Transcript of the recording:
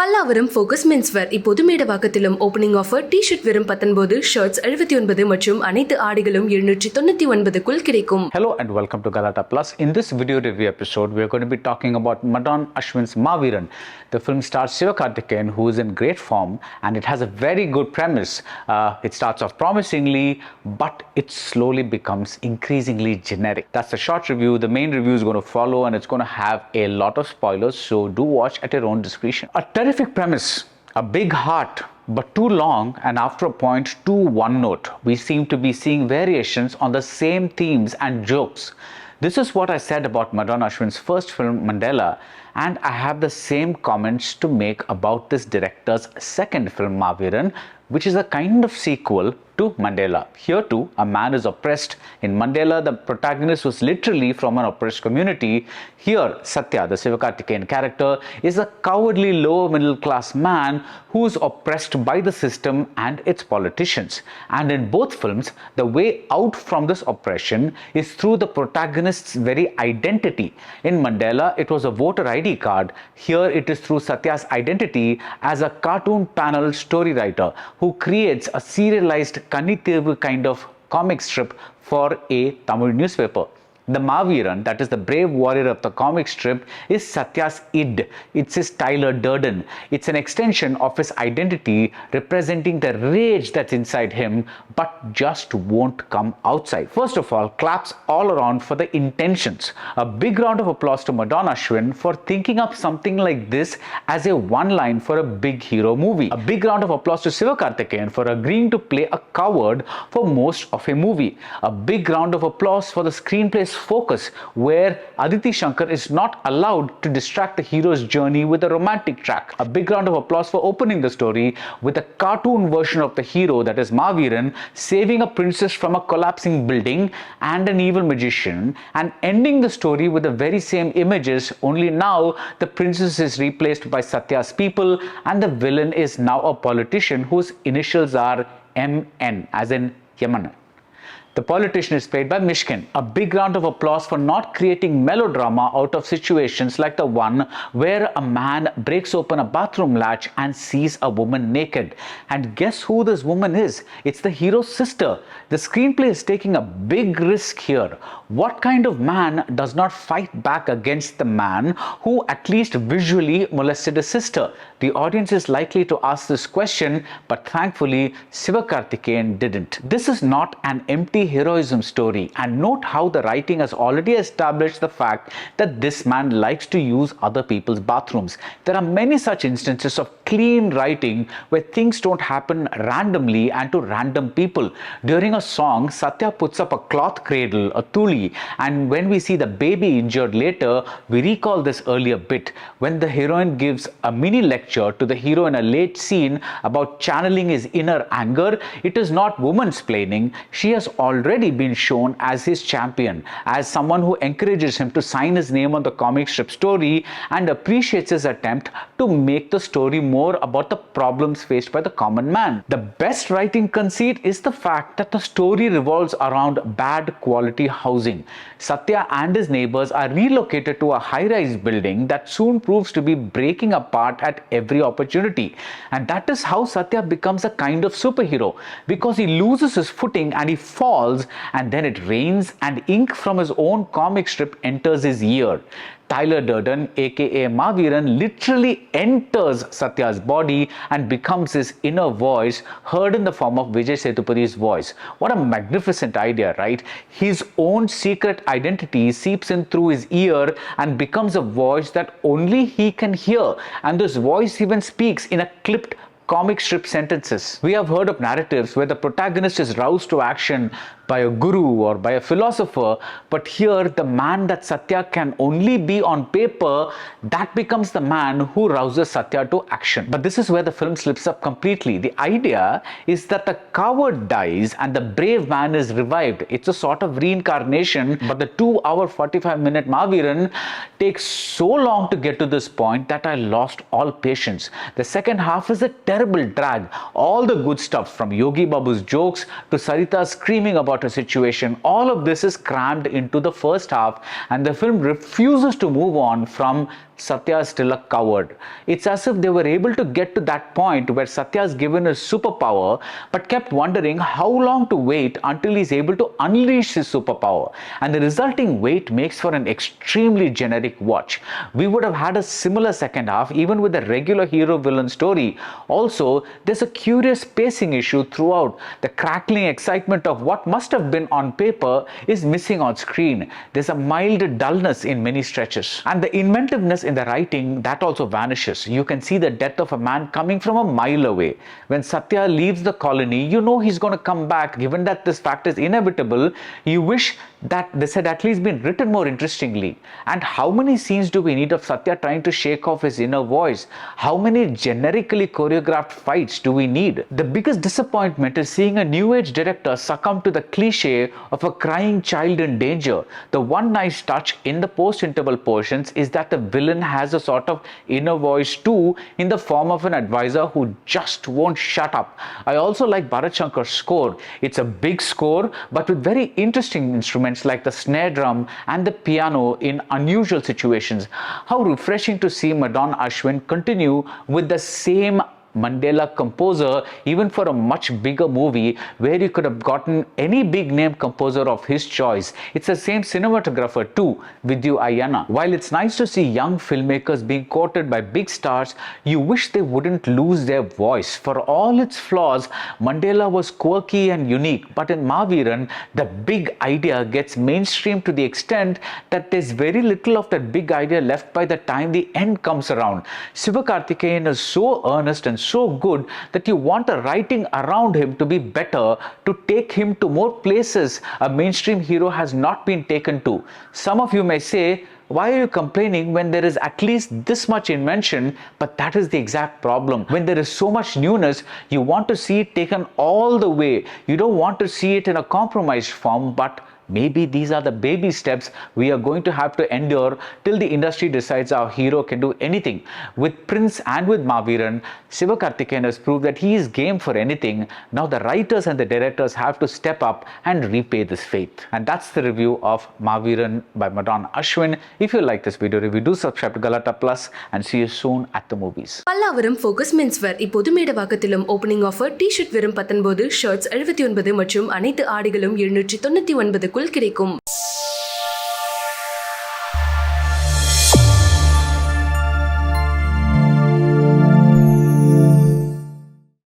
Pallavaram focus menswear இப்போது மேடவாக்கத்திலும் opening offer T-shirt வெறும் 19, shirts 79 மற்றும் அனைத்து ஆடைகளும் 799க்குள் கிடைக்கும். Hello and welcome to Galata Plus. In this video review episode, we are going to be talking about Madan Ashwin's Maaveeran. The film stars Siva Karthikeyan, who is in great form, and it has a very good premise. It starts off promisingly, but it slowly becomes increasingly generic. That's a short review. The main review is going to follow, and it's going to have a lot of spoilers, so do watch at your own discretion. A terrific premise, a big heart, but too long, and after a point too one note. We seem to be seeing variations on the same themes and jokes. This is what I said about Madan Ashwin's first film Mandela, and I have the same comments to make about this director's second film Maaveeran, which is a kind of sequel to Mandela. Here too, a man is oppressed. In Mandela, the protagonist was literally from an oppressed community. Here, Satya, the Siva Karthikeyan character, is a cowardly lower middle class man who is oppressed by the system and its politicians. And in both films, the way out from this oppression is through the protagonist's very identity. In Mandela, it was a voter ID card. Here it is through Satya's identity as a cartoon panel story writer who creates a serialized Kanitevu kind of comic strip for a Tamil newspaper. The Maaveeran, that is the brave warrior of the comic strip, is Satya's id. It's his Tyler Durden. It's an extension of his identity, representing the rage that's inside him, but just won't come outside. First of all, claps all around for the intentions. A big round of applause to Madan Ashwin for thinking up something like this as a one-line for a big hero movie. A big round of applause to Siva Karthikeyan for agreeing to play a coward for most of a movie. A big round of applause for the screenplay's focus, where Aditi Shankar is not allowed to distract the hero's journey with a romantic track. A big round of applause for opening the story with a cartoon version of the hero, that is Maaveeran, saving a princess from a collapsing building and an evil magician, and ending the story with the very same images, only now the princess is replaced by Satya's people and the villain is now a politician whose initials are MN, as in Yemen. The politician is played by Mysskin. A big round of applause for not creating melodrama out of situations like the one where a man breaks open a bathroom latch and sees a woman naked. And guess who this woman is? It's the hero's sister. The screenplay is taking a big risk here. What kind of man does not fight back against the man who at least visually molested his sister? The audience is likely to ask this question, but thankfully Siva Karthikeyan didn't. This is not an empty heroism story, and note how the writing has already established the fact that this man likes to use other people's bathrooms. There are many such instances of clean writing where things don't happen randomly and to random people. During a song, Satya puts up a cloth cradle, a tuli, and when we see the baby injured later, we recall this earlier bit. When the heroine gives a mini lecture to the hero in a late scene about channeling his inner anger, it is not womansplaining. She has already been shown as his champion, as someone who encourages him to sign his name on the comic strip story and appreciates his attempt to make the story more about the problems faced by the common man. The best writing conceit is the fact that the story revolves around bad quality housing. Satya and his neighbors are relocated to a high-rise building that soon proves to be breaking apart at every opportunity. And that is how Satya becomes a kind of superhero, because he loses his footing and he falls, and then it rains and ink from his own comic strip enters his ear. Tyler Durden, aka Maaveeran, literally enters Satya's body and becomes his inner voice, heard in the form of Vijay Sethupathiy's voice. What a magnificent idea, right? His own secret identity seeps in through his ear and becomes a voice that only he can hear, and this voice even speaks in a clipped comic strip sentences. We have heard of narratives where the protagonist is roused to action by a guru or by a philosopher, but here the man that Satya can only be on paper, that becomes the man who rouses Satya to action. But this is where the film slips up completely. The idea is that the coward dies and the brave man is revived. It's a sort of reincarnation, but the 2-hour 45-minute Maaveeran takes so long to get to this point that I lost all patience. The second half is a terrible terrible drag. All the good stuff from Yogi Babu's jokes to Saritha screaming about her situation, all of this is crammed into the first half, and the film refuses to move on from Satya is still a coward. It's as if they were able to get to that point where Satya is given his superpower but kept wondering how long to wait until he's able to unleash his superpower. And the resulting wait makes for an extremely generic watch. We would have had a similar second half even with the regular hero-villain story. Also, there's a curious pacing issue throughout. The crackling excitement of what must have been on paper is missing on screen. There's a mild dullness in many stretches. And the inventiveness in the writing, that also vanishes. You can see the death of a man coming from a mile away. When Satya leaves the colony, you know he's going to come back. Given that this fact is inevitable, you wish that this had at least been written more interestingly. And how many scenes do we need of Satya trying to shake off his inner voice? How many generically choreographed fights do we need? The biggest disappointment is seeing a new age director succumb to the cliche of a crying child in danger. The one nice touch in the post-interval portions is that the villain has a sort of inner voice too, in the form of an advisor who just won't shut up. I also like Bharat Shankar's score. It's a big score, but with very interesting instruments like the snare drum and the piano in unusual situations. How refreshing to see Madan Ashwin continue with the same Mandela composer even for a much bigger movie where you could have gotten any big name composer of his choice. It's the same cinematographer too, Vidyu Ayyana. While it's nice to see young filmmakers being courted by big stars, you wish they wouldn't lose their voice. For all its flaws, Mandela was quirky and unique, but in Maaveeran, the big idea gets mainstream to the extent that there's very little of that big idea left by the time the end comes around. Siva Karthikeyan is so earnest and so good that you want the writing around him to be better, to take him to more places a mainstream hero has not been taken to. Some of you may say, why are you complaining when there is at least this much invention? But that is the exact problem. When there is so much newness, you want to see it taken all the way. You don't want to see it in a compromised form, but maybe these are the baby steps we are going to have to endure till the industry decides our hero can do anything. With Prince and with Maaveeran, Siva Karthikeyan has proved that he is game for anything. Now the writers and the directors have to step up and repay this faith. And that's the review of Maaveeran by Madan Ashwin. If you like this video review, do subscribe to Galata Plus and see you soon at the movies. Pallavaram focus menswear இப்போது மேடவாக்கத்திலும் opening offer T-shirt வெறும் 19, shirts 79 மற்றும் அனைத்து ஆடைகளும் 799 கிடைக்கும்.